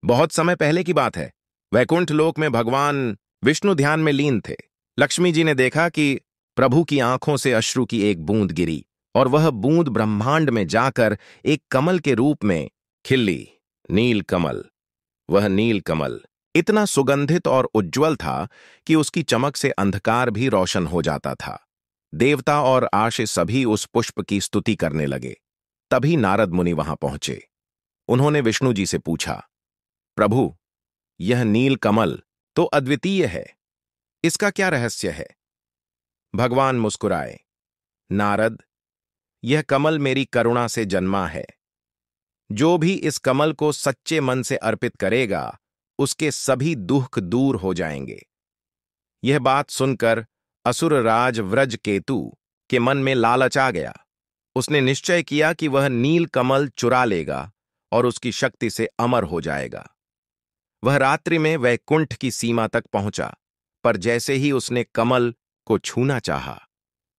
बहुत समय पहले की बात है। वैकुंठ लोक में भगवान विष्णु ध्यान में लीन थे। लक्ष्मी जी ने देखा कि प्रभु की आंखों से अश्रु की एक बूंद गिरी और वह बूंद ब्रह्मांड में जाकर एक कमल के रूप में खिली। नील कमल। वह नील कमल इतना सुगंधित और उज्ज्वल था कि उसकी चमक से अंधकार भी रोशन हो जाता था। देवता और आर्षि सभी उस पुष्प की स्तुति करने लगे। तभी नारद मुनि वहां पहुंचे। उन्होंने विष्णु जी से पूछा, प्रभु, यह नील कमल तो अद्वितीय है, इसका क्या रहस्य है? भगवान मुस्कुराए, नारद, यह कमल मेरी करुणा से जन्मा है। जो भी इस कमल को सच्चे मन से अर्पित करेगा, उसके सभी दुख दूर हो जाएंगे। यह बात सुनकर असुरराज व्रजकेतु के मन में लालच आ गया। उसने निश्चय किया कि वह नील कमल चुरा लेगा और उसकी शक्ति से अमर हो जाएगा। वह रात्रि में वैकुंठ की सीमा तक पहुंचा, पर जैसे ही उसने कमल को छूना चाहा,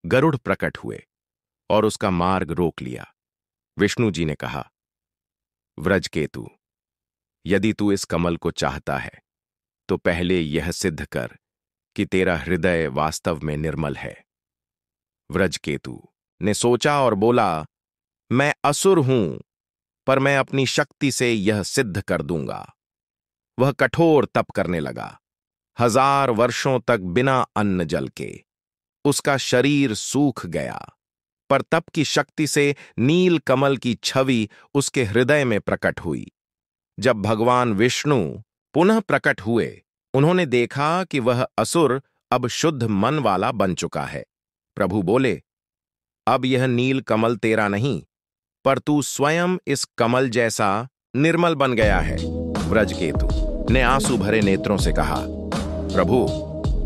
गरुड़ प्रकट हुए और उसका मार्ग रोक लिया। विष्णु जी ने कहा, व्रजकेतु, यदि तू इस कमल को चाहता है तो पहले यह सिद्ध कर कि तेरा हृदय वास्तव में निर्मल है। व्रजकेतु ने सोचा और बोला, मैं असुर हूं, पर मैं अपनी शक्ति से यह सिद्ध कर दूंगा। वह कठोर तप करने लगा। 1000 वर्षों तक बिना अन्न जल के उसका शरीर सूख गया, पर तप की शक्ति से नील कमल की छवि उसके हृदय में प्रकट हुई। जब भगवान विष्णु पुनः प्रकट हुए, उन्होंने देखा कि वह असुर अब शुद्ध मन वाला बन चुका है। प्रभु बोले, अब यह नील कमल तेरा नहीं, पर तू स्वयं इस कमल जैसा निर्मल बन गया है। व्रजकेतु ने आंसू भरे नेत्रों से कहा, प्रभु,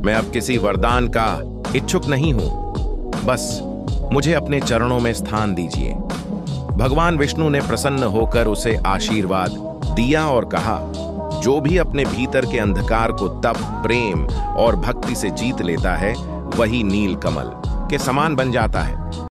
मैं अब किसी वरदान का इच्छुक नहीं हूं, बस मुझे अपने चरणों में स्थान दीजिए। भगवान विष्णु ने प्रसन्न होकर उसे आशीर्वाद दिया और कहा, जो भी अपने भीतर के अंधकार को तप, प्रेम और भक्ति से जीत लेता है, वही नील कमल के समान बन जाता है।